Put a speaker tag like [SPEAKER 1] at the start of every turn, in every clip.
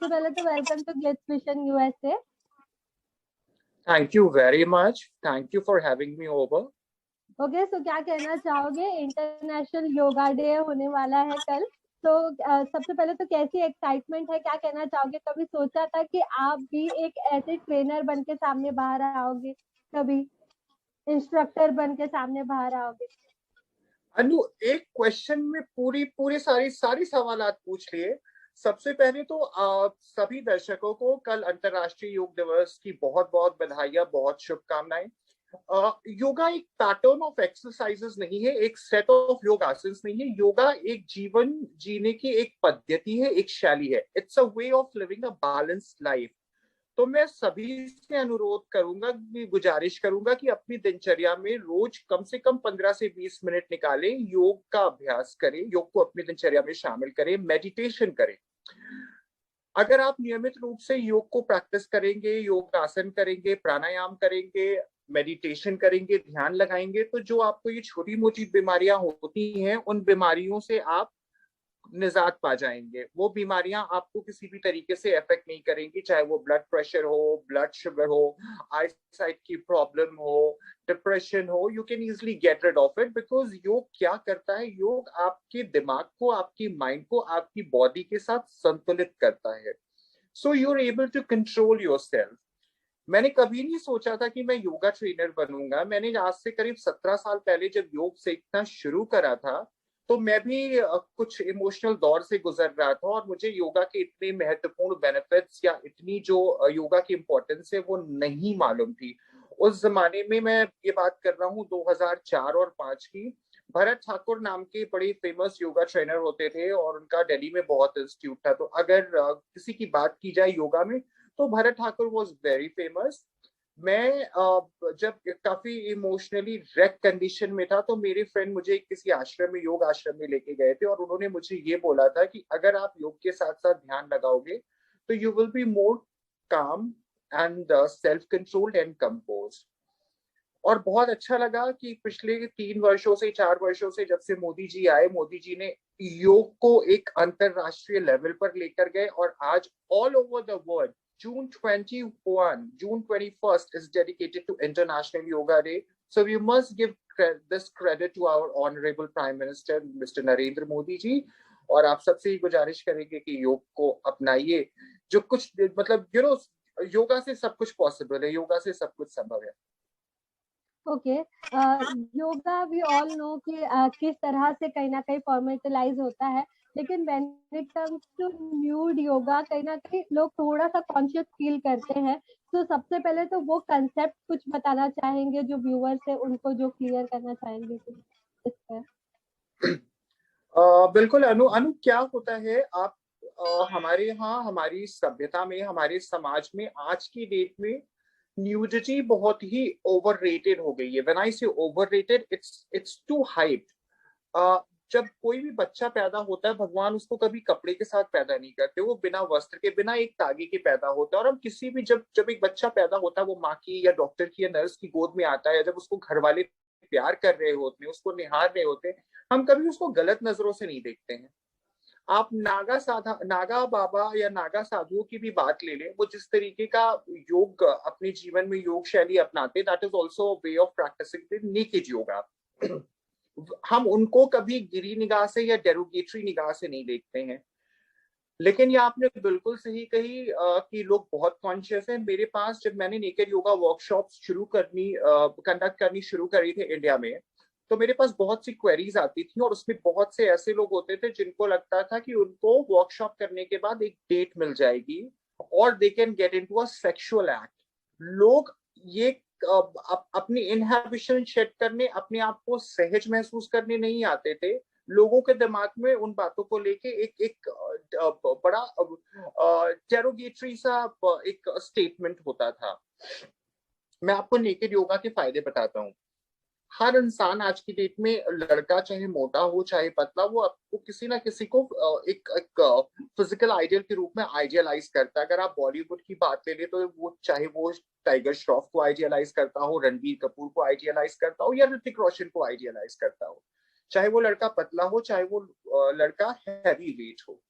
[SPEAKER 1] सबसे पहले तो welcome to Glitz mission USA.
[SPEAKER 2] Thank you very much. Thank you for having me over.
[SPEAKER 1] Okay, so क्या कहना चाहोगे? इंटरनेशनल योगा डे होने वाला है कल, तो सबसे पहले तो कैसी एक्साइटमेंट है, क्या कहना चाहोगे? कभी सोचा था कि आप भी एक ऐसे ट्रेनर बन के सामने बाहर आओगे, कभी इंस्ट्रक्टर बन के सामने बाहर आओगे?
[SPEAKER 2] अनु, एक क्वेश्चन में पूरी पूरी सारी सवालात पूछ लिए। सबसे पहले तो सभी दर्शकों को कल अंतर्राष्ट्रीय योग दिवस की बहुत बहुत बधाइयां, बहुत शुभकामनाएं। योगा एक पैटर्न ऑफ एक्सरसाइजेस नहीं है, एक सेट ऑफ योग आसन्स नहीं है। योगा एक जीवन जीने की एक पद्धति है, एक शैली है। It's a way of living a balanced life. तो मैं सभी से अनुरोध करूंगा, गुजारिश करूंगा कि अपनी दिनचर्या में रोज कम से कम 15 से 20 मिनट निकालें, योग का अभ्यास करें, योग को अपनी दिनचर्या में शामिल करें, मेडिटेशन करें। अगर आप नियमित रूप से योग को प्रैक्टिस करेंगे, योग आसन करेंगे, प्राणायाम करेंगे, मेडिटेशन करेंगे, ध्यान लगाएंगे, तो जो आपको ये छोटी मोटी बीमारियां होती हैं, उन बीमारियों से आप निजात पा जाएंगे। वो बीमारियां आपको किसी भी तरीके से इफेक्ट नहीं करेंगी, चाहे वो ब्लड प्रेशर हो, ब्लड शुगर हो, आईसाइट की प्रॉब्लम हो, डिप्रेशन हो। You can easily get rid of it, because योग क्या करता है? योग आपके दिमाग को, आपकी माइंड को, आपकी बॉडी के साथ संतुलित करता है। So you are able to control yourself. मैंने कभी नहीं सोचा था कि मैं योगा ट्रेनर बनूंगा। मैंने आज से करीब 17 साल पहले जब योग सीखना शुरू करा था, तो मैं भी कुछ इमोशनल दौर से गुजर रहा था, और मुझे योगा के इतने महत्वपूर्ण बेनिफिट्स या इतनी जो योगा की इम्पोर्टेंस है वो नहीं मालूम थी। उस जमाने में मैं ये बात कर रहा हूँ 2004 और 5 की। भरत ठाकुर नाम के बड़े फेमस योगा ट्रेनर होते थे, और उनका दिल्ली में बहुत इंस्टीट्यूट था। तो अगर किसी की बात की जाए योगा में, तो Bharat Thakur was very famous. मैं जब काफी इमोशनली रेक कंडीशन में था, तो मेरे फ्रेंड मुझे किसी आश्रम में, योग आश्रम में लेके गए थे, और उन्होंने मुझे ये बोला था कि अगर आप योग के साथ साथ ध्यान लगाओगे तो यू विल बी मोर काम and self controlled and compose. और बहुत अच्छा लगा कि पिछले 3 वर्षों से, 4 वर्षों से, जब से मोदी जी आए, मोदी जी ने योग को एक अंतरराष्ट्रीय लेवल पर लेकर गए, और आज all over the world June 21st is dedicated to International Yoga Day. So we must give this credit to our Honorable Prime Minister, Mr. Narendra Modi जी। और आप सबसे ही गुजारिश करेंगे कि योग को अपनाइए। जो कुछ मतलब योगा से सब कुछ पॉसिबल है, योगा से सब कुछ संभव है।
[SPEAKER 1] Okay, yoga we all know कि किस तरह से कहीं ना कहीं फॉर्मेटलाइज होता है, लेकिन when it comes to nude yoga कहीं ना कहीं लोग थोड़ा सा कॉन्शियस फील करते हैं। तो सबसे पहले तो वो कंसेप्ट कुछ बताना चाहेंगे जो व्यूअर्स है उनको, जो क्लियर करना चाहेंगे इस पर?
[SPEAKER 2] बिल्कुल अनु। अनु, क्या होता है, आप हमारे यहाँ, हमारी सभ्यता में, हमारे समाज में आज की डेट में न्यूडिटी बहुत ही ओवररेटेड हो गई है। व्हेन आई से ओवररेटेड, इट्स टू हाइप्ड। जब कोई भी बच्चा पैदा होता है, भगवान उसको कभी कपड़े के साथ पैदा नहीं करते, वो बिना वस्त्र के, बिना एक तागे के पैदा होता है। और हम किसी भी, जब जब एक बच्चा पैदा होता है, वो माँ की या डॉक्टर की या नर्स की गोद में आता है, जब उसको घर वाले प्यार कर रहे होते हैं, उसको निहार रहे होते हैं, हम कभी उसको गलत नजरों से नहीं देखते हैं। आप नागा बाबा या नागा साधुओं की भी बात ले लें, वो जिस तरीके का योग अपने जीवन में योग शैली अपनाते, that is also way of practising the naked yoga. हम उनको कभी गिरी निगाह से या डेरोगेटरी निगाह से नहीं देखते हैं। लेकिन ये आपने बिल्कुल सही कही कि लोग बहुत कॉन्शियस हैं। मेरे पास जब मैंने नेकेड योगा वर्कशॉप कंडक्ट करनी शुरू करी थी इंडिया में, तो मेरे पास बहुत सी क्वेरीज आती थी, और उसमें बहुत से ऐसे लोग होते थे जिनको लगता था कि उनको वर्कशॉप करने के बाद एक डेट मिल जाएगी और they can get into a sexual act. लोग ये अपनी इनहिबिशन शेड करने, अपने आप को सहज महसूस करने नहीं आते थे। लोगों के दिमाग में उन बातों को लेके एक एक बड़ा डेरोगेटरी सा एक स्टेटमेंट होता था। मैं आपको नेकेड योगा के फायदे बताता हूँ। हर इंसान आज की डेट में, लड़का चाहे मोटा हो चाहे पतला, वो आपको किसी ना किसी को एक फिजिकल आइडियल के रूप में आइडियलाइज करता है। अगर आप बॉलीवुड की बात ले ले, तो वो चाहे वो टाइगर श्रॉफ को आइडियलाइज करता हो, रणबीर कपूर को आइडियलाइज करता हो, या ऋतिक रोशन को आइडियलाइज करता हो। चाहे वो लड़का पतला हो, चाहे वो लड़का हैवी वेट हो।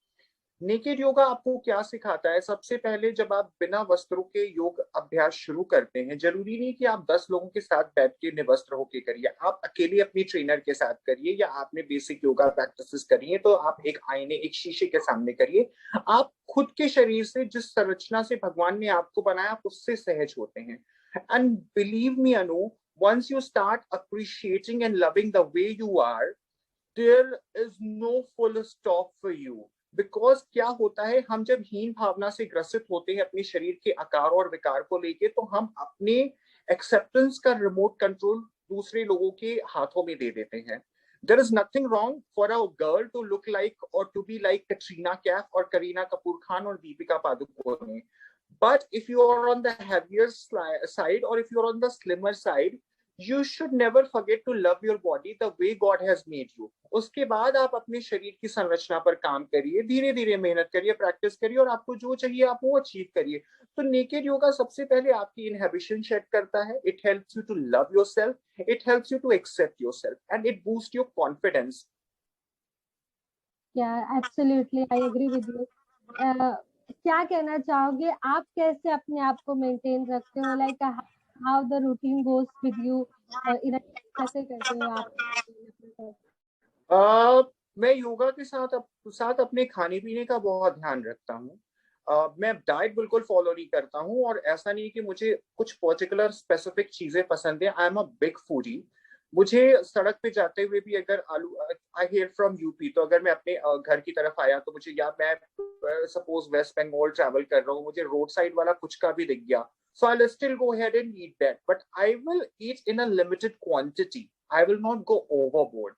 [SPEAKER 2] नेकेड योगा आपको क्या सिखाता है? सबसे पहले जब आप बिना वस्त्रों के योग अभ्यास शुरू करते हैं, जरूरी नहीं कि आप 10 लोगों के साथ बैठ के निवस्त्र होके करिए, आप अकेले अपनी ट्रेनर के साथ करिए, या आपने बेसिक योगा प्रैक्टिसेस करी है तो आप एक आईने, एक शीशे के सामने करिए। आप खुद के शरीर से, जिस संरचना से भगवान ने आपको बनाया, आप उससे सहज होते हैं। And believe me Anu, once you start appreciating and loving the way you are, there is no full stop for you. Because क्या होता है, हम जब हीन भावना से ग्रसित होते हैं अपने शरीर के आकार और विकार को लेके, तो हम अपने एक्सेप्टेंस का रिमोट कंट्रोल दूसरे लोगों के हाथों में दे देते हैं। There is nothing wrong for a girl to look like or to be like Katrina Kaif or Kareena Kapoor Khan or Deepika Padukone. But if you are on the heavier side, or if you are on the slimmer side, you should never forget to love your body the way God has made you. उसके बाद आप अपने शरीर की संरचना पर काम करिए, धीरे धीरे मेहनत करिए, प्रैक्टिस करिए, और आपको जो चाहिए आप वो अचीव करिए। तो नेकेड योगा सबसे पहले आपकी इनहिबिशन शेड करता है। It helps you to love yourself, it helps you to accept yourself, and it boost your confidence.
[SPEAKER 1] Absolutely I agree with you. क्या कहना चाहोगे, आप कैसे अपने आप को मेंटेन रखते हो? Like how the routine goes with you, कैसे करते हो आप?
[SPEAKER 2] मैं योगा के साथ अपने खाने पीने का बहुत ध्यान रखता हूँ। मैं डाइट बिल्कुल फॉलो नहीं करता हूँ, और ऐसा नहीं कि मुझे कुछ पर्टिकुलर स्पेसिफिक चीजें पसंद है। I am a big foodie. मुझे सड़क पे जाते हुए भी अगर आलू, आई हेयर फ्रॉम यूपी, तो अगर मैं अपने घर की तरफ आया तो मुझे, या मैं सपोज वेस्ट बंगाल ट्रैवल कर रहा हूँ, मुझे रोड साइड वाला कुछ का भी दिख गया, so I'll still go ahead and eat that, but I will eat in a limited quantity. I will not go overboard.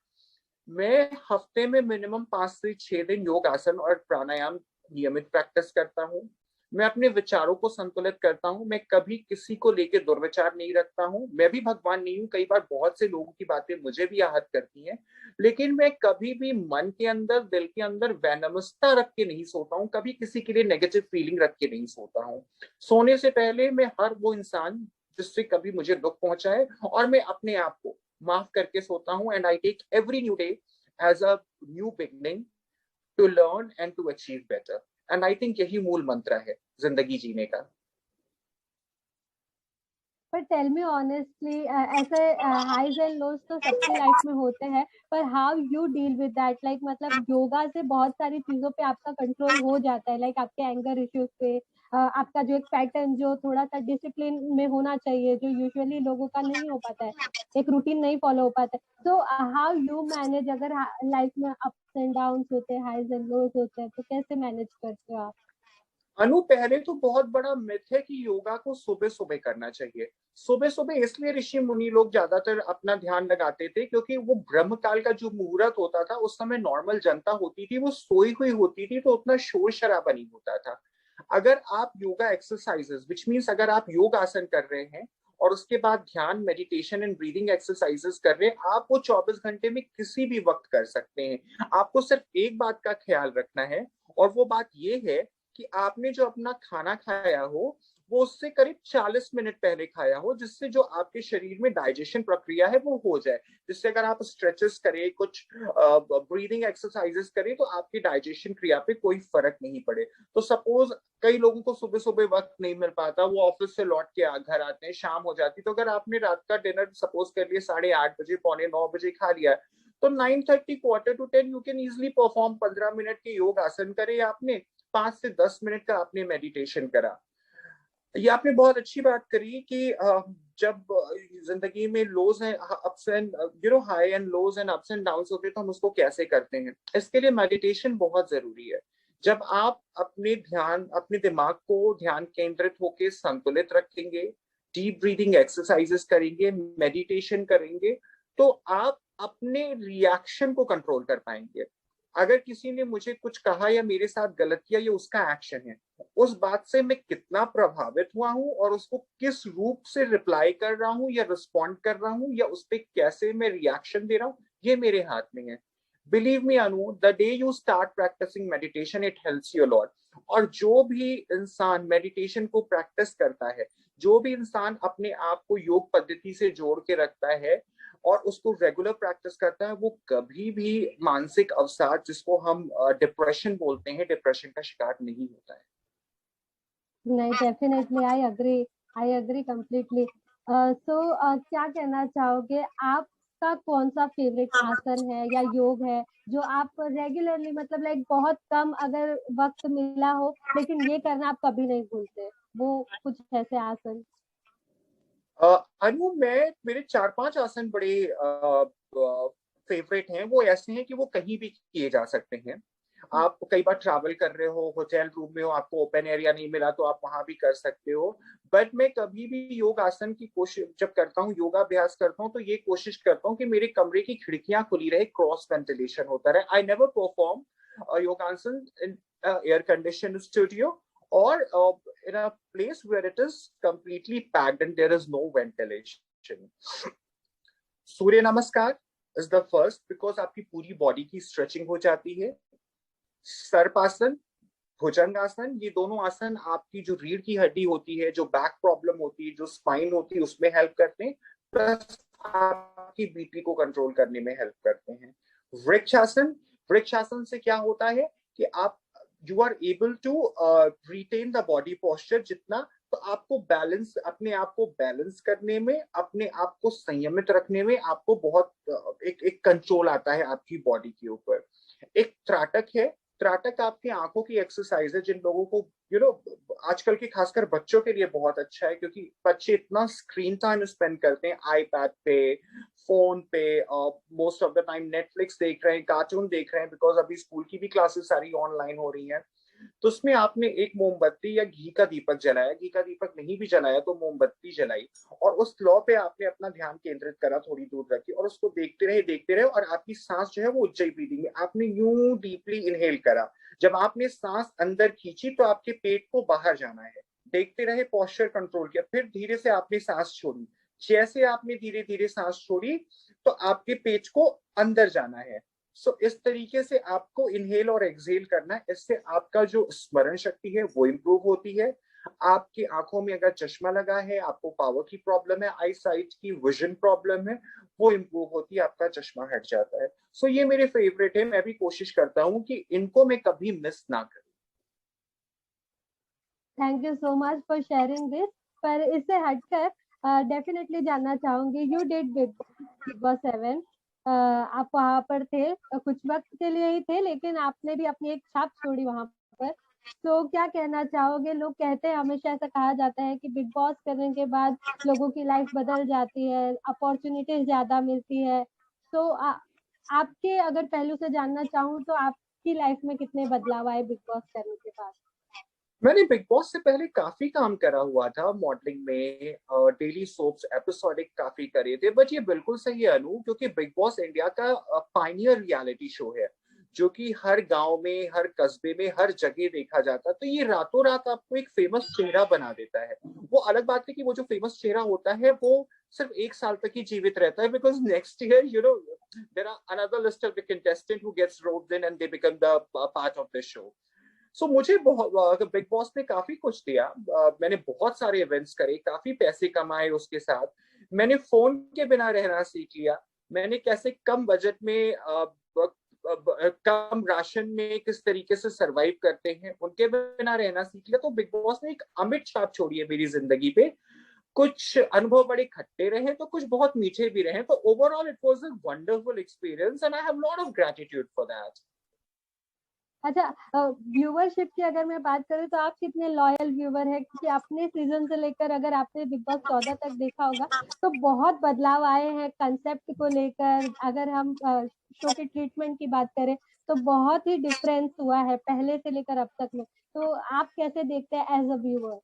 [SPEAKER 2] मैं हफ्ते में मिनिमम 5 से 6 दिन योग आसन और प्राणायाम नियमित प्रैक्टिस करता हूँ। मैं अपने विचारों को संतुलित करता हूँ। मैं कभी किसी को लेकर दुर्विचार नहीं रखता हूँ। मैं भी भगवान नहीं हूँ, कई बार बहुत से लोगों की बातें मुझे भी आहत करती हैं, लेकिन मैं कभी भी मन के अंदर, दिल के अंदर वैनमस्ता रख के नहीं सोता हूँ, कभी किसी के लिए नेगेटिव फीलिंग रख के नहीं सोता हूँ। सोने से पहले मैं हर वो इंसान जिससे कभी मुझे दुख पहुंचा है, और मैं अपने आप को माफ करके सोता हूँ। And I take every new day as a new beginning to learn and to achieve better. And I think यही मूल मंत्र है जिंदगी जीने का।
[SPEAKER 1] पर टेल मी ऑनेस्टली, ऐसे हाइज एंड लोज तो सबकी लाइफ में होते हैं, पर how you deal with that? Like मतलब योगा से बहुत सारी चीजों पे आपका कंट्रोल हो जाता है, लाइक आपके एंगर इश्यूज पे, आपका जो एक पैटर्न जो थोड़ा सा डिसिप्लिन में होना चाहिए, जो यूजुअली लोगों का नहीं हो पाता है, एक रूटीन नहीं फॉलो हो पाता है। सो हाउ यू मैनेज, अगर लाइफ में अप्स एंड डाउन होते हैं, हाइज एंड लोज होते हैं, तो कैसे मैनेज करते हो आप?
[SPEAKER 2] अनु, पहले तो बहुत बड़ा मिथ है कि योगा को सुबह सुबह करना चाहिए। सुबह सुबह इसलिए ऋषि मुनि लोग ज्यादातर अपना ध्यान लगाते थे क्योंकि वो ब्रह्म काल का जो मुहूर्त होता था, उस समय नॉर्मल जनता होती थी, वो सोई हुई होती थी, तो उतना शोर शराबा नहीं होता था। अगर आप योगा एक्सरसाइजेस, विच मीन्स अगर आप योग आसन कर रहे हैं और उसके बाद ध्यान, मेडिटेशन एंड ब्रीदिंग एक्सरसाइजेस कर रहे हैं, आप वो 24 घंटे में किसी भी वक्त कर सकते हैं। आपको सिर्फ एक बात का ख्याल रखना है, और वो बात ये है कि आपने जो अपना खाना खाया हो वो उससे करीब 40 मिनट पहले खाया हो, जिससे जो आपके शरीर में डाइजेशन प्रक्रिया है वो हो जाए। जिससे अगर आप स्ट्रेचेस करें, कुछ ब्रीदिंग एक्सरसाइजेस करें, तो आपकी डाइजेशन क्रिया पे कोई फर्क नहीं पड़े। तो सपोज कई लोगों को सुबह सुबह वक्त नहीं मिल पाता, वो ऑफिस से लौट के घर आते हैं, शाम हो जाती, तो अगर आपने रात का डिनर सपोज कर लिया 8:30 बजे, 8:45 खा लिया, तो 9:30 quarter to 10 you can easily perform. 15 minute के योग आसन करे आपने, 5 से 10 मिनट का आपने मेडिटेशन करा। ये आपने बहुत अच्छी बात करी कि जब जिंदगी में lows and ups and high and lows and ups and downs होते हैं, तो हम उसको कैसे करते हैं। इसके लिए मेडिटेशन बहुत जरूरी है। जब आप अपने दिमाग को ध्यान केंद्रित होकर संतुलित रखेंगे, डीप ब्रीदिंग एक्सरसाइजेस करेंगे, मेडिटेशन करेंगे, तो आप अपने रिएक्शन को कंट्रोल कर पाएंगे। अगर किसी ने मुझे कुछ कहा या मेरे साथ गलत किया, ये उसका एक्शन है। उस बात से मैं कितना प्रभावित हुआ हूं और उसको किस रूप से रिप्लाई कर रहा हूं या रिस्पॉन्ड कर रहा हूं या उस पर कैसे मैं रिएक्शन दे रहा हूं, ये मेरे हाथ में है। Believe me Anu, the day you start practising meditation, it helps you lot. और जो भी इंसान मेडिटेशन को प्रैक्टिस करता है, जो भी इंसान अपने आप को योग पद्धति से जोड़ के रखता है, और उसको रेगुलर प्रैक्टिस करता है, वो कभी भी मानसिक अवसाद, जिसको हम डिप्रेशन बोलते हैं, डिप्रेशन का शिकार नहीं होता है।
[SPEAKER 1] नहीं, डेफिनेटली आई एग्री कंप्लीटली। सो क्या कहना चाहोगे, आपका कौन सा फेवरेट आसन है या योग है जो आप रेगुलरली, मतलब लाइक बहुत कम अगर वक्त मिला हो लेकिन ये करना आप कभी नहीं भूलते, वो कुछ ऐसे आसन?
[SPEAKER 2] अनु, मैं मेरे 4-5 आसन बड़े फेवरेट हैं। वो ऐसे हैं कि वो कहीं भी किए जा सकते हैं। आप कई बार ट्रैवल कर रहे हो, होटल रूम में हो, आपको ओपन एरिया नहीं मिला तो आप वहां भी कर सकते हो। बट मैं कभी भी योग आसन की कोशिश जब करता हूँ, योगाभ्यास करता हूँ, तो ये कोशिश करता हूँ कि मेरे कमरे की खिड़कियां खुली रहे, क्रॉस वेंटिलेशन होता रहे। आई नेवर परफॉर्म योगासन in air condition studio or in a place where it is completely packed and there is no ventilation. सूर्य नमस्कार is the first because आपकी पूरी बॉडी की स्ट्रेचिंग हो जाती है। सर्पासन, भुजंगासन, ये दोनों आसन आपकी जो रीढ़ की हड्डी होती है, जो बैक प्रॉब्लम होती है, जो स्पाइन होती है, उसमें हेल्प करते हैं, प्लस आपकी बीपी को कंट्रोल करने में हेल्प करते हैं। वृक्षासन, वृक्षासन से क्या होता है कि आप you are able to retain the body posture जितना, तो आपको बैलेंस, अपने आप को बैलेंस करने में, अपने आप को संयमित रखने में आपको बहुत एक कंट्रोल आता है आपकी बॉडी के ऊपर। एक त्राटक है। त्राटक आपकी आंखों की एक्सरसाइज है, जिन लोगों को आजकल के खासकर बच्चों के लिए बहुत अच्छा है, क्योंकि बच्चे इतना स्क्रीन टाइम स्पेंड करते हैं आईपैड पे, फोन पे, most of the time Netflix देख रहे हैं, कार्टून देख रहे हैं, बिकॉज अभी स्कूल की भी क्लासेस सारी ऑनलाइन हो रही हैं। तो उसमें आपने एक मोमबत्ती या घी का दीपक जलाया, घी का दीपक नहीं भी जलाया तो मोमबत्ती जलाई, और उस लौ पे आपने अपना ध्यान केंद्रित करा, थोड़ी दूर रखी, और उसको देखते रहे, और आपकी सांस जो है वो उज्जई ब्रीदिंग में आपने यूं डीपली इनहेल करा। जब आपने सांस अंदर खींची तो आपके पेट को बाहर जाना है, देखते रहे, पोस्चर कंट्रोल किया, फिर धीरे से आपने सांस छोड़ी। जैसे आपने धीरे धीरे सांस छोड़ी तो आपके पेट को अंदर जाना है। इस तरीके से आपको इनहेल और एक्सहेल करना है। इससे आपका जो स्मरण शक्ति है वो इम्प्रूव होती है। आपकी आंखों में अगर चश्मा लगा है, आपको पावर की प्रॉब्लम है, आई साइट की विजन प्रॉब्लम है, वो इम्प्रूव होती है, आपका चश्मा हट जाता है। ये मेरे फेवरेट है। मैं भी कोशिश करता हूँ कि इनको मैं कभी मिस ना करूं।
[SPEAKER 1] Thank you so much for sharing this. पर इससे हटकर डेफिनेटली जानना चाहूंगी, यू डिड बिग बॉस 7, आप वहां पर थे, कुछ वक्त के लिए ही थे लेकिन आपने भी अपनी एक छाप छोड़ी वहां पर। तो क्या कहना चाहोगे? लोग कहते हैं, हमेशा ऐसा कहा जाता है कि बिग बॉस करने के बाद लोगों की लाइफ बदल जाती है, अपॉर्चुनिटीज ज्यादा मिलती है। तो आपके अगर पहलू से जानना चाहूँ तो आपकी लाइफ में कितने बदलाव आए बिग बॉस करने के बाद?
[SPEAKER 2] मैंने बिग बॉस से पहले काफी काम करा हुआ था मॉडलिंग में, डेली सोप्स एपिसोडिक काफी करे थे। बट ये बिल्कुल सही है अनु, क्योंकि बिग बॉस इंडिया का पाइनियर रियलिटी शो है, जो कि हर गांव में, हर कस्बे में, हर जगह देखा जाता है। तो ये रातों रात आपको एक फेमस चेहरा बना देता है। वो अलग बात है कि वो जो फेमस चेहरा होता है वो सिर्फ 1 साल तक ही जीवित रहता है, because next year there are another list of the contestant who gets roped in and they become the part of the show. मुझे बहुत बिग बॉस ने काफी कुछ दिया। मैंने बहुत सारे इवेंट्स करे, काफी पैसे कमाए उसके साथ। मैंने फोन के बिना रहना सीख लिया। मैंने कैसे कम बजट में, कम राशन में किस तरीके से सरवाइव करते हैं, उनके बिना रहना सीख लिया। तो बिग बॉस ने एक अमिट छाप छोड़ी है मेरी जिंदगी पे। कुछ अनुभव बड़े खट्टे रहे तो कुछ बहुत मीठे भी रहे। तो overall it was a wonderful experience and I have lot of gratitude for that.
[SPEAKER 1] अच्छा, व्यूवरशिप की अगर मैं बात करूँ तो आप कितने लॉयल व्यूवर है? क्योंकि अपने सीजन से लेकर अगर आपने बिग बॉस 14 तक देखा होगा तो बहुत बदलाव आए हैं कंसेप्ट को लेकर। अगर हम शो के ट्रीटमेंट की बात करें तो बहुत ही डिफरेंस हुआ है पहले से लेकर अब तक में। तो आप कैसे देखते हैं एज अ व्यूअर?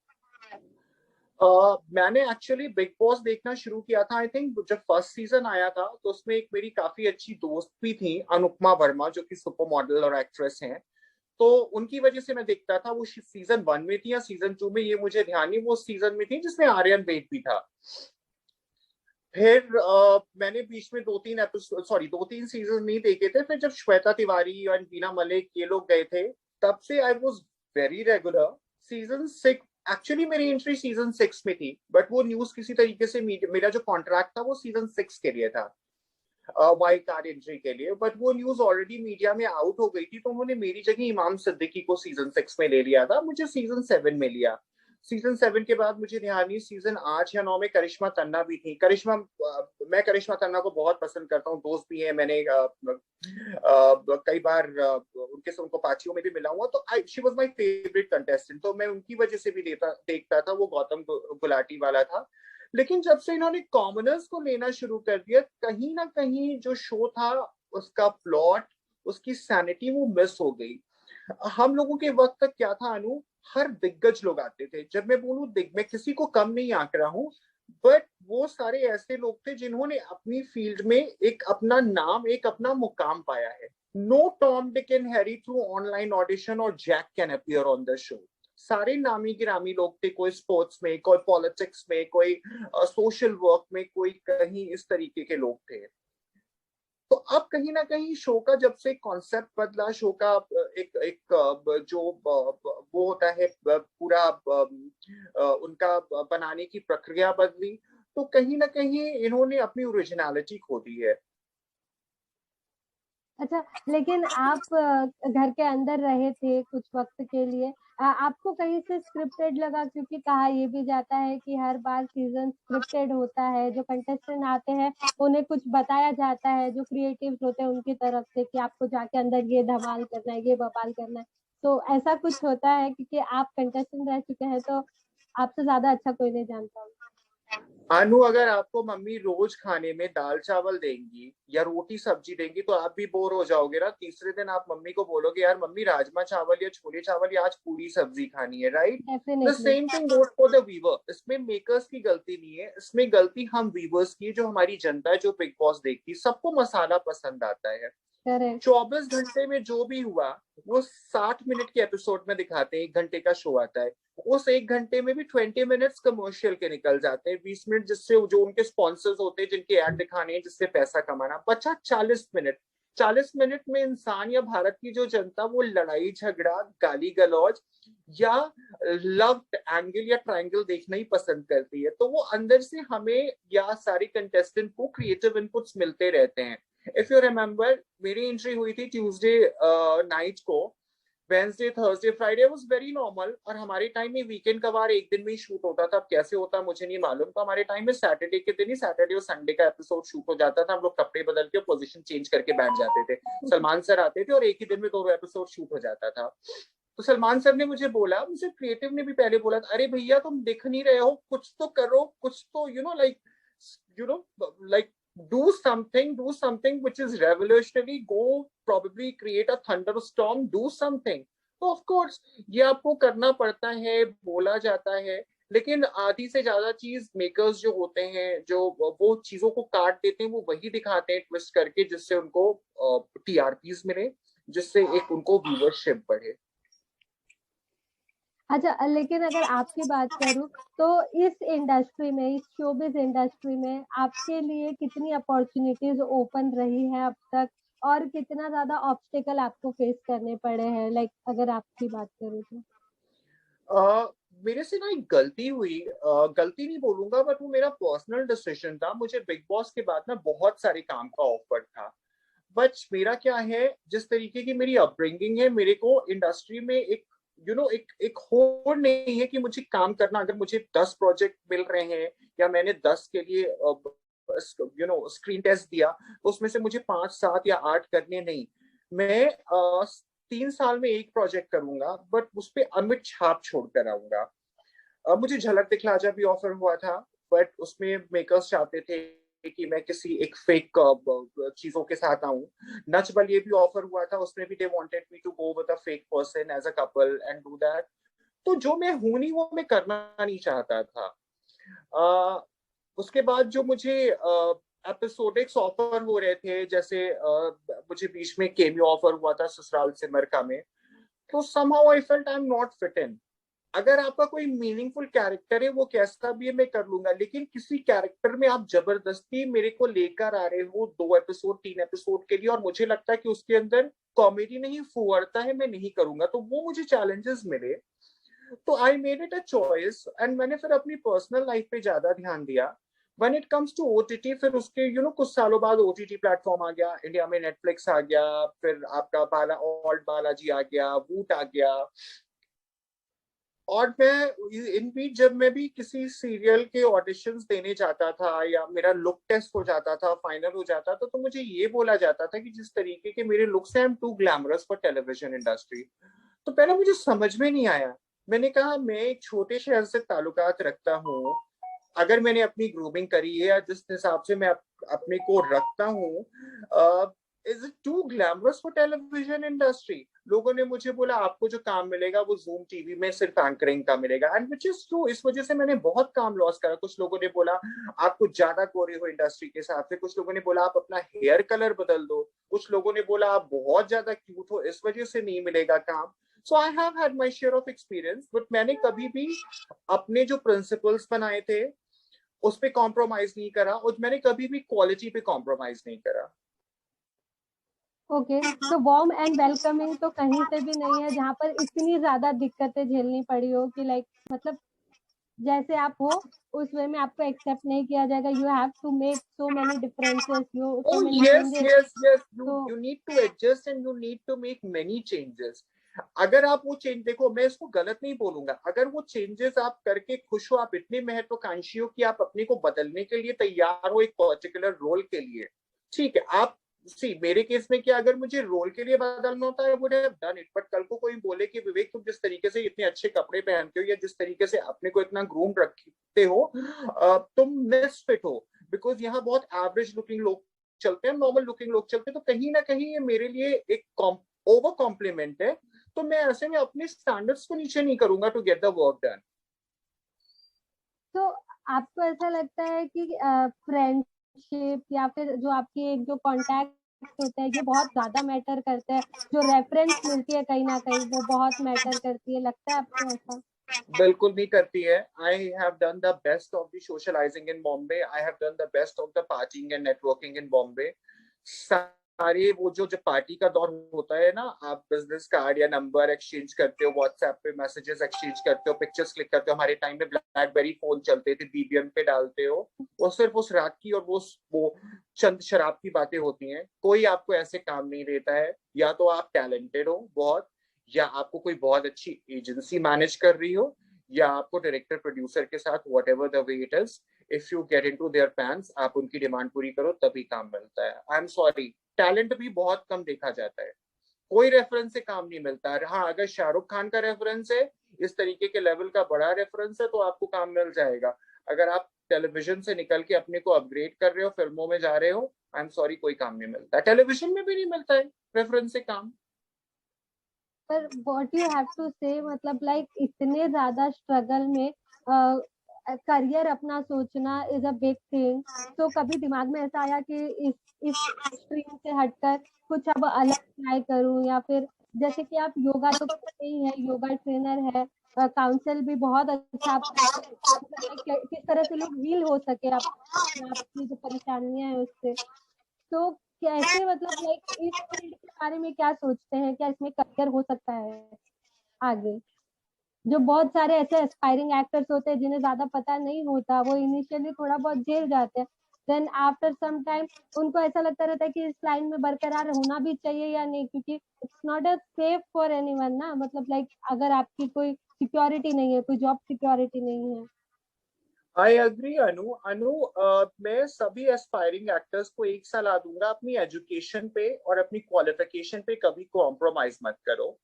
[SPEAKER 2] मैंने एक्चुअली बिग बॉस देखना शुरू किया था, आई थिंक जब फर्स्ट सीजन आया था, तो उसमें एक मेरी काफी अच्छी दोस्त भी थी, अनुपमा वर्मा, जो कि सुपर मॉडल और एक्ट्रेस हैं। तो उनकी वजह से मैं देखता था। वो सीजन 1 में थी या सीजन 2 में, ये मुझे ध्यान नहीं, वो सीजन में थी जिसमें आर्यन वेद भी था। फिर मैंने बीच में 2-3 सीजन नहीं देखे थे। फिर जब श्वेता तिवारी और बीना मलिक ये लोग गए थे, तब से I was very regular. Season 6, actually मेरी एंट्री सीजन 6 में थी, बट वो न्यूज किसी तरीके से, मेरा जो कॉन्ट्रैक्ट था वो सीजन 6 के लिए था। वाइल्ड कार्ड एंट्री के लिए, बट वो न्यूज ऑलरेडी मीडिया में आउट हो गई थी, तो उन्होंने मेरी जगह इमाम सिद्दीकी को सीजन 6 में ले लिया था, मुझे सीजन 7 में लिया। सीजन 7 के बाद मुझे ध्यान नहीं सीजन 8 या 9 में करिश्मा तन्ना भी थी। मैं करिश्मा तन्ना को बहुत पसंद करता हूँ, दोस्त भी है, मैंने कई बार उनके से उनको पार्टियों में भी मिला हुआ, तो she was my favourite contestant, तो मैं उनकी वजह से भी देखता था, वो गौतम गुलाटी वाला था। लेकिन जब से इन्होंने कॉमनर्स को लेना शुरू कर दिया, कहीं ना कहीं जो शो था उसका प्लॉट, उसकी सैनिटी वो मिस हो गई। हम लोगों के वक्त तक क्या था अनु, हर दिग्गज लोग आते थे, जब मैं बोलूं मैं किसी को कम नहीं आंक रहा हूं, बट वो सारे ऐसे लोग थे जिन्होंने अपनी फील्ड में एक अपना नाम, एक अपना मुकाम पाया है। No Tom Dick and Harry through online audition और Jack can appear on the show. सारे नामी गिरामी लोग थे, कोई स्पोर्ट्स में, कोई पॉलिटिक्स में, कोई सोशल वर्क में, कोई कहीं इस तरीके के लोग थे। तो अब कहीं ना कहीं शो का जब से कॉन्सेप्ट बदला, शो का एक एक जो वो होता है पूरा उनका बनाने की प्रक्रिया बदली, तो कहीं ना कहीं इन्होंने अपनी ओरिजिनलिटी खो दी है।
[SPEAKER 1] अच्छा, लेकिन आप घर के अंदर रहे थे कुछ वक्त के लिए, आपको कहीं से स्क्रिप्टेड लगा? क्योंकि कहा ये भी जाता है कि हर बार सीजन स्क्रिप्टेड होता है, जो कंटेस्टेंट आते हैं उन्हें कुछ बताया जाता है, जो क्रिएटिव्स होते हैं उनकी तरफ से कि आपको जाके अंदर ये धमाल करना है, ये बवाल करना है। तो ऐसा कुछ होता है? क्योंकि आप कंटेस्टेंट रह चुके हैं, तो आपसे ज्यादा अच्छा कोई नहीं जानता होगा।
[SPEAKER 2] अनु, अगर आपको मम्मी रोज खाने में दाल चावल देंगी या रोटी सब्जी देंगी तो आप भी बोर हो जाओगे ना। तीसरे दिन आप मम्मी को बोलोगे यार मम्मी राजमा चावल या छोले चावल या आज पूरी सब्जी खानी है, right? The
[SPEAKER 1] definitely.
[SPEAKER 2] Same thing goes for the weaver. इसमें मेकर्स की गलती नहीं है, इसमें गलती हम वीवर्स की, जो हमारी जनता है, जो बिग बॉस देखती, सबको मसाला पसंद आता है।
[SPEAKER 1] करेक्ट।
[SPEAKER 2] 24 घंटे में जो भी हुआ वो 60 मिनट के एपिसोड में दिखाते हैं, 1 घंटे का शो आता है, उस 1 घंटे में भी 20 मिनट्स कमर्शियल के निकल जाते हैं, 20 मिनट जिससे जो उनके स्पॉन्सर्स होते हैं, जिनके ऐड दिखाने हैं, जिससे पैसा कमाना, बचा 40 मिनट। 40 मिनट में इंसान या भारत की जो जनता वो लड़ाई झगड़ा, गाली गलौज या लव एंगल या ट्रायंगल देखना ही पसंद करती है। तो वो अंदर से हमें या सारी कंटेस्टेंट को क्रिएटिव इनपुट्स मिलते रहते हैं। इफ यू रिमेम्बर, मेरी एंट्री हुई थी ट्यूसडे नाइट को, Wednesday Thursday Friday was very normal, और हमारे टाइम में वीकेंड का वार एक दिन में ही शूट होता था। अब कैसे होता मुझे नहीं मालूम, तो हमारे टाइम में सैटरडे के दिन ही, सैटरडे और संडे का एपिसोड शूट हो जाता था। हम लोग कपड़े बदल के पोजीशन चेंज करके बैठ जाते थे, सलमान सर आते थे और एक ही दिन में 2 एपिसोड शूट हो जाता था। तो सलमान सर ने मुझे बोला, मुझे क्रिएटिव ने भी पहले बोला था, अरे भैया तुम दिख नहीं रहे हो, कुछ तो करो, कुछ तो you know like do something which is revolutionary, go probably create a thunderstorm, do something। तो ऑफ कोर्स ये आपको करना पड़ता है, बोला जाता है, लेकिन आधी से ज्यादा चीज मेकर्स जो होते हैं, जो वो चीजों को काट देते हैं, वो वही दिखाते हैं ट्विस्ट करके, जिससे उनको टीआरपीज मिले, जिससे एक उनको व्यूअरशिप बढ़े।
[SPEAKER 1] अच्छा, लेकिन अगर आपकी बात करूं तो इस इंडस्ट्री में, इस शोबिज इंडस्ट्री में आपके लिए कितनी अपॉर्चुनिटीज ओपन रही है अब तक, और कितना ज्यादा ऑब्स्टिकल आपको फेस करने पड़े हैं? लाइक अगर आपकी बात करूं तो।
[SPEAKER 2] अ, मेरे से ना एक गलती हुई, गलती नहीं बोलूंगा, बट वो मेरा पर्सनल डिसीजन था। मुझे बिग बॉस के बाद ना बहुत सारे काम का ऑफर था, बट मेरा क्या है, जिस तरीके की मेरी अपब्रिंगिंग है, मेरे को इंडस्ट्री में एक एक होड़ नहीं है कि मुझे काम करना। अगर मुझे 10 प्रोजेक्ट मिल रहे हैं या मैंने 10 के लिए स्क्रीन टेस्ट दिया, तो उसमें से मुझे 5 7 या 8 करने नहीं। मैं 3 साल में एक प्रोजेक्ट करूंगा, बट उस पर अमिट छाप छोड़ कर आऊंगा। अब मुझे झलक दिखला जा भी ऑफर हुआ था, बट उसमें मेकर्स चाहते थे कि मैं किसी एक फेक चीजों के साथ आऊं। नच बलिए भी ऑफर हुआ था, उसमें भी they wanted me to go with a fake person as a couple and do that. तो जो मैं हूं नहीं, वो मैं करना नहीं चाहता था। उसके बाद जो मुझे एपिसोडिक्स ऑफर हो रहे थे, जैसे मुझे बीच में केमियो ऑफर हुआ था ससुराल सिमर का में, तो somehow I felt I'm not fit in। अगर आपका कोई मीनिंगफुल कैरेक्टर है, वो कैसा भी है मैं कर लूंगा, लेकिन किसी कैरेक्टर में आप जबरदस्ती मेरे को लेकर आ रहे हो 2 एपिसोड 3 एपिसोड के लिए, और मुझे लगता है कि उसके अंदर कॉमेडी नहीं फुहरता है, मैं नहीं करूंगा। तो वो मुझे चैलेंजेस मिले, तो I made it a choice, and मैंने फिर अपनी पर्सनल लाइफ पे ज्यादा ध्यान दिया। When it comes to OTT, फिर उसके कुछ सालों बाद ओटीटी प्लेटफॉर्म आ गया इंडिया में, नेटफ्लिक्स आ गया, फिर आपका बालाजी आ गया, वूट आ गया। और मैं इन बीच जब मैं भी किसी सीरियल के ऑडिशंस देने जाता था या मेरा लुक टेस्ट हो जाता था, फाइनल हो जाता था, तो मुझे ये बोला जाता था कि जिस तरीके के मेरे लुक्स हैं, I am too glamorous for television industry. तो पहले मुझे समझ में नहीं आया। मैंने कहा मैं एक छोटे शहर से ताल्लुकात रखता हूँ, अगर मैंने अपनी ग्रूमिंग करी है या जिस हिसाब से मैं अपने को रखता हूँ, is it too glamorous for television industry? लोगों ने मुझे बोला आपको जो काम मिलेगा वो जूम टीवी में सिर्फ एंकरिंग का मिलेगा, एंड विच इज ट्रू। इस वजह से मैंने बहुत काम लॉस करा। कुछ लोगों ने बोला आप कुछ ज्यादा गोरे हो इंडस्ट्री के हिसाब से, कुछ लोगों ने बोला आप अपना हेयर कलर बदल दो, कुछ लोगों ने बोला आप बहुत ज्यादा क्यूट हो इस वजह से नहीं मिलेगा काम। So I have had my share of experience, but मैंने कभी भी अपने जो प्रिंसिपल्स बनाए थे उस पे कॉम्प्रोमाइज नहीं करा, और मैंने कभी भी क्वालिटी पे कॉम्प्रोमाइज नहीं करा।
[SPEAKER 1] ओके, तो वार्म एंड वेलकमिंग तो कहीं से भी नहीं है जहाँ पर इतनी ज्यादा दिक्कतें झेलनी पड़ी हो कि लाइक मतलब जैसे आप हो उस वे में आपको एक्सेप्ट नहीं किया जाएगा। You have to make so many differences, you so
[SPEAKER 2] Oh
[SPEAKER 1] many
[SPEAKER 2] yes,
[SPEAKER 1] changes.
[SPEAKER 2] yes, yes.
[SPEAKER 1] तो
[SPEAKER 2] You need to adjust and you need to make many changes. अगर आप वो चेंज, देखो मैं इसको गलत नहीं बोलूंगा, अगर वो चेंजेस आप करके खुश हो, आप इतने महत्वाकांक्षी हो कि आप अपने को बदलने के लिए तैयार हो एक पर्टिकुलर रोल के लिए, ठीक है। आप सी मेरे केस में क्या, अगर मुझे रोल के लिए बदलना होता है would have done it, but कल को कोई बोले कि विवेक तुम जिस तरीके से इतने अच्छे कपड़े पहनते हो या जिस तरीके से अपने को इतना ग्रूम रखते हो, तुम मिसफिट हो, बिकॉज यहाँ बहुत एवरेज लुकिंग लोग चलते हैं, नॉर्मल लुकिंग लोग चलते हैं, तो कहीं ना कहीं ये मेरे लिए एक ओवर कॉम्प्लीमेंट है। तो मैं ऐसे में अपने स्टैंडर्ड्स को नीचे नहीं करूंगा to get the work done.
[SPEAKER 1] तो आपको ऐसा लगता है कि फ्रेंडशिप या फिर जो आपकी एक जो कॉन्टैक्ट होता है ये बहुत ज्यादा मैटर करता है, जो रेफरेंस मिलती है कहीं ना कहीं वो बहुत मैटर करती है, लगता है आपको ऐसा?
[SPEAKER 2] बिल्कुल नहीं करती है। I have done the best of the socialising in Bombay, I have done the best of the partying and networking in Bombay. सारे वो जो जो पार्टी का दौर होता है ना, आप बिजनेस कार्ड या नंबर एक्सचेंज करते हो, व्हाट्सएप पे मैसेजेस एक्सचेंज करते हो, पिक्चर्स क्लिक करते हो, हमारे टाइम में ब्लैकबेरी फोन चलते थे, बीबीएम पे डालते हो, वो सिर्फ उस रात की और वो चंद शराब की बातें होती हैं। कोई आपको ऐसे काम नहीं देता है, या तो आप टैलेंटेड हो बहुत, या आपको कोई बहुत अच्छी एजेंसी मैनेज कर रही हो, या आपको डायरेक्टर प्रोड्यूसर के साथ whatever the way it is, if you get in to their pants, आप उनकी डिमांड पूरी करो तभी काम मिलता है। आई एम सॉरी, टैलेंट भी बहुत कम देखा जाता है, कोई रेफरेंस से काम नहीं मिलता है। हाँ, अगर शाहरुख खान का रेफरेंस है, इस तरीके के लेवल का बड़ा रेफरेंस है, तो आपको काम मिल जाएगा। अगर आप टेलीविजन से निकल के अपने को अपग्रेड कर रहे हो, फिल्मों में जा रहे हो, आई एम सॉरी, कोई काम नहीं मिलता, टेलीविजन में भी नहीं मिलता है रेफरेंस से काम।
[SPEAKER 1] पर व्हाट यू हैव टू से मतलब लाइक इतने ज्यादा स्ट्रगल में करियर अपना सोचना इज अ बिग थिंग। तो कभी दिमाग में ऐसा आया कि इस स्ट्रीम से हटकर कुछ अब अलग ट्राई करूं, या फिर जैसे कि आप योगा तो करते ही है, योगा ट्रेनर है, काउंसिल भी बहुत अच्छा आप करते हैं, मतलब किस तरह से लोग हील हो सके आप आपकी जो परेशानियां है उससे। तो कैसे मतलब लाइक इस फील्ड के बारे में क्या सोचते हैं, क्या इसमें करियर हो सकता है आगे? जो बहुत सारे ऐसे एस्पायरिंग एक्टर्स होते हैं जिन्हें ज्यादा पता नहीं होता, वो इनिशियली थोड़ा बहुत झेल जाते हैं, देन आफ्टर सम टाइम उनको ऐसा लगता रहता है कि इस लाइन में बरकरार होना भी चाहिए या नहीं, क्योंकि it's not a safe for anyone ना, मतलब लाइक अगर आपकी कोई सिक्योरिटी नहीं है, कोई जॉब सिक्योरिटी नहीं है।
[SPEAKER 2] आई अग्री अनु। मैं सभी एस्पायरिंग एक्टर्स को एक सलाह दूंगा, अपनी एजुकेशन पे और अपनी क्वालिफिकेशन पे कभी कॉम्प्रोमाइज मत करो।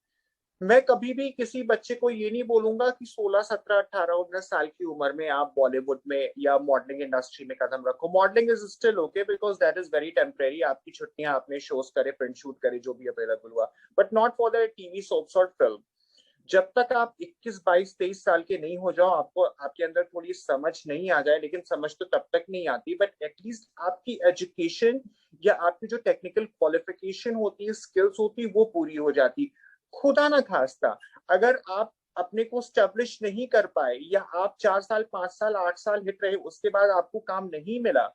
[SPEAKER 2] मैं कभी भी किसी बच्चे को ये नहीं बोलूंगा कि 16 17 18 19 साल की उम्र में आप बॉलीवुड में या मॉडलिंग इंडस्ट्री में कदम रखो। Modelling is still okay because that is very temporary, आपकी छुट्टियां, आपने शोज करे, प्रिंट शूट करे, जो भी अवेलेबल हुआ, but not for the TV soaps और फिल्म। जब तक आप 21 22 23 साल के नहीं हो जाओ, आपको आपके अंदर थोड़ी समझ नहीं आ जाए, लेकिन समझ तो तब तक नहीं आती, बट एटलीस्ट आपकी एजुकेशन या आपकी जो टेक्निकल क्वालिफिकेशन होती है, स्किल्स होती है, वो पूरी हो जाती। खुदा ना खास्ता अगर आप अपने को स्टेब्लिश नहीं कर पाए, या आप 4 साल 5 साल 8 साल हिट रहे, उसके बाद आपको काम नहीं मिला,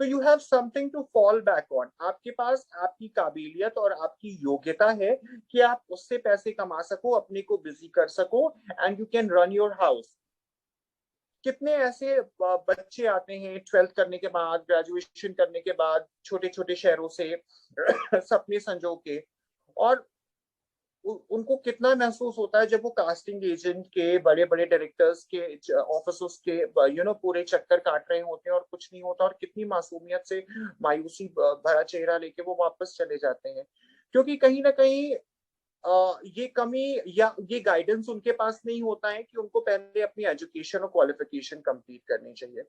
[SPEAKER 2] तो you have something to fall back on. आपके पास आपकी काबिलियत और आपकी योग्यता है कि आप उससे पैसे कमा सको, अपने को बिजी कर सको, and you can run your house. कितने ऐसे बच्चे आते हैं 12th करने के बाद, ग्रेजुएशन करने के बाद, छोटे छोटे शहरों से सपने संजो के, और उनको कितना महसूस होता है जब वो कास्टिंग एजेंट के, बड़े बड़े डायरेक्टर्स के ऑफिस के पूरे चक्कर काट रहे होते हैं और कुछ नहीं होता, और कितनी मासूमियत से मायूसी भरा चेहरा लेके वो वापस चले जाते हैं, क्योंकि कहीं ना कहीं ये कमी या ये गाइडेंस उनके पास नहीं होता है कि उनको पहले अपनी एजुकेशन और क्वालिफिकेशन कंप्लीट करनी चाहिए।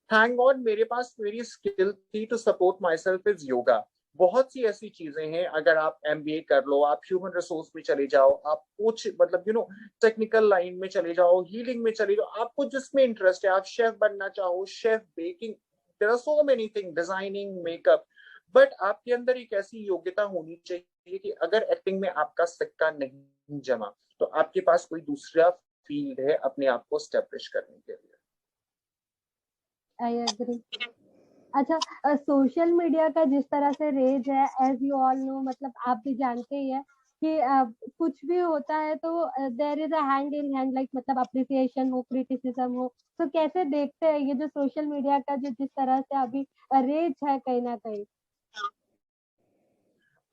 [SPEAKER 2] थैंक गॉड मेरे पास मेरी स्किल थी to support myself is yoga. बहुत सी ऐसी चीजें हैं, अगर आप एमबीए कर लो, आप ह्यूमन रिसोर्स में चले जाओ, आप कुछ टेक्निकल लाइन में चले जाओ, हीलिंग में चले जाओ, आपको जिसमें इंटरेस्ट है, आप शेफ बनना चाहो, chef, baking, there are so many thing, designing, makeup, but आपके अंदर एक ऐसी योग्यता होनी चाहिए कि अगर एक्टिंग में आपका सिक्का नहीं जमा तो आपके पास कोई दूसरा फील्ड है अपने आप को स्टेब्लिश करने के लिए।
[SPEAKER 1] I agree. अच्छा, सोशल मीडिया का जिस तरह से रेज है, एज यू ऑल नो, मतलब आप भी जानते ही है कि कुछ भी होता है तो there is a hand in hand, like मतलब अप्रिसिएशन हो, क्रिटिसिज्म हो, तो कैसे देखते हैं ये जो सोशल मीडिया का जो जिस तरह से अभी रेज है कहीं ना कहीं?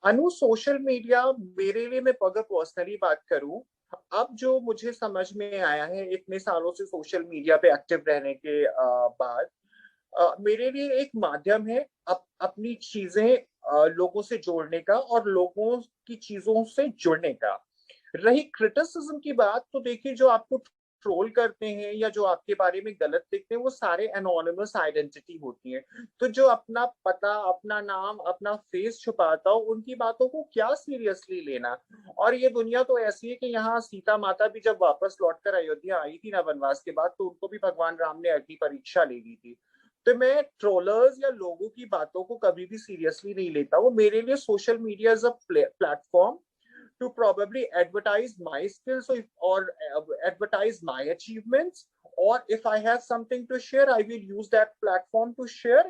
[SPEAKER 2] अनु, सोशल मीडिया मेरे लिए, मैं अगर पर्सनली बात करूं, अब जो मुझे समझ में आया है इतने सालों से सोशल मीडिया पे एक्टिव रहने के बाद, मेरे लिए एक माध्यम है अपनी चीजें लोगों से जोड़ने का और लोगों की चीजों से जुड़ने का। रही क्रिटिसिज्म की बात, तो देखिए जो आपको ट्रोल करते हैं या जो आपके बारे में गलत लिखते हैं वो सारे एनोनिमस आइडेंटिटी होती हैं, तो जो अपना पता, अपना नाम, अपना फेस छुपाता हो, उनकी बातों को क्या सीरियसली लेना। और ये दुनिया तो ऐसी है कि यहाँ सीता माता भी जब वापस लौटकर अयोध्या आई थी ना वनवास के बाद, तो उनको भी भगवान राम ने अग्नि परीक्षा ले ली थी। तो मैं ट्रोलर्स या लोगों की बातों को कभी भी सीरियसली नहीं लेता। वो मेरे लिए social media is a platform to probably advertise my skills or advertise my achievements, or if I have something to share, I will use that platform to share.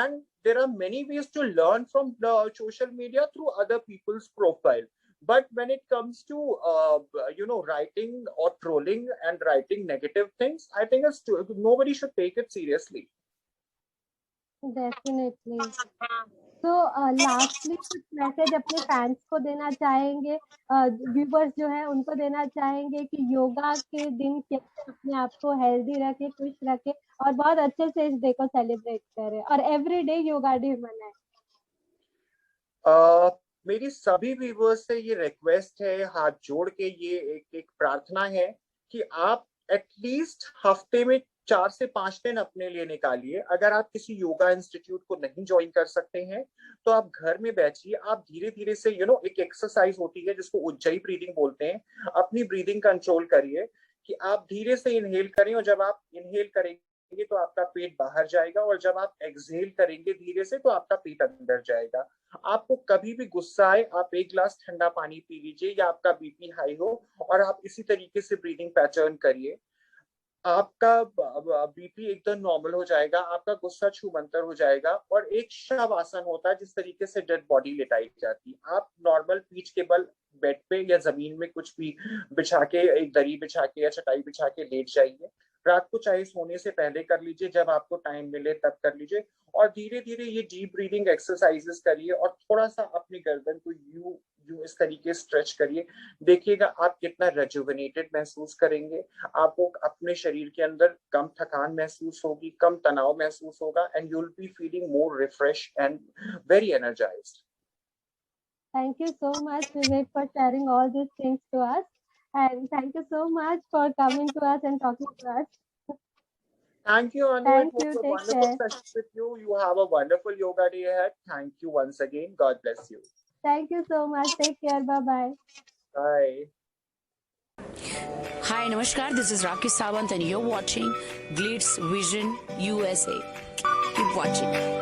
[SPEAKER 2] And there are many ways to learn from the social media through other people's profile. But when it comes to writing or trolling and writing negative things, I think nobody should take it seriously.
[SPEAKER 1] Definitely. तो lastly कुछ message अपने fans को देना चाहेंगे, viewers जो है उनको देना चाहेंगे कि योगा के दिन कैसे अपने आप को हेल्दी रखे, खुश रखे और बहुत अच्छे से इस डे को सेलिब्रेट करें और एवरीडे योगा डे मनाए?
[SPEAKER 2] मेरी सभी व्यूवर्स से ये रिक्वेस्ट है, हाथ जोड़ के ये एक प्रार्थना है कि आप एटलीस्ट हफ्ते में 4 से 5 दिन अपने लिए निकालिए। अगर आप किसी योगा इंस्टीट्यूट को नहीं ज्वाइन कर सकते हैं तो आप घर में बैठिए, आप धीरे धीरे से एक एक्सरसाइज होती है जिसको उज्जयी ब्रीदिंग बोलते हैं, अपनी ब्रीदिंग कंट्रोल करिए कि आप धीरे से इनहेल करें, और जब आप इनहेल करेंगे तो आपका पेट बाहर जाएगा, और जब आप एक्सहेल करेंगे धीरे से तो आपका पेट अंदर जाएगा। आपको कभी भी गुस्सा आए, आप एक गिलास ठंडा पानी पी लीजिए, या आपका बीपी हाई हो, और आप इसी तरीके से ब्रीदिंग पैटर्न करिए, आपका बीपी एकदम नॉर्मल हो जाएगा, आपका गुस्सा छूमंतर हो जाएगा। और एक शव आसन होता है जिस तरीके से डेड बॉडी लेटाई जाती है, आप नॉर्मल पीठ के बल बेड पे या जमीन में कुछ भी बिछा के, एक दरी बिछा के या चटाई बिछा के लेट जाइए। रात को चाहे सोने से पहले कर लीजिए, जब आपको टाइम मिले तब कर लीजिए, और धीरे धीरे ये डीप ब्रीदिंग एक्सरसाइजेस करिए, और थोड़ा सा अपनी गर्दन को यूं यूं इस तरीके स्ट्रेच करिए। देखिएगा आप कितना रेजुवेनेटेड महसूस करेंगे, आपको अपने शरीर के अंदर कम थकान महसूस होगी, कम तनाव महसूस होगा, and you will be feeling more refresh and very energised.
[SPEAKER 1] Thank you so much, Vivek, for sharing all these things to us. And thank you so much for coming to us and talking to us.
[SPEAKER 2] Thank you, Anu.
[SPEAKER 1] Thank
[SPEAKER 2] It
[SPEAKER 1] you.
[SPEAKER 2] was a
[SPEAKER 1] Take
[SPEAKER 2] wonderful
[SPEAKER 1] care.
[SPEAKER 2] session with you. You have a wonderful yoga day ahead. Thank you once again. God bless you.
[SPEAKER 1] Thank you so much. Take care. Bye-bye.
[SPEAKER 2] Bye.
[SPEAKER 3] Hi, Namaskar. This is Rakhi Sawant and you're watching Glitz Vision USA. Keep watching.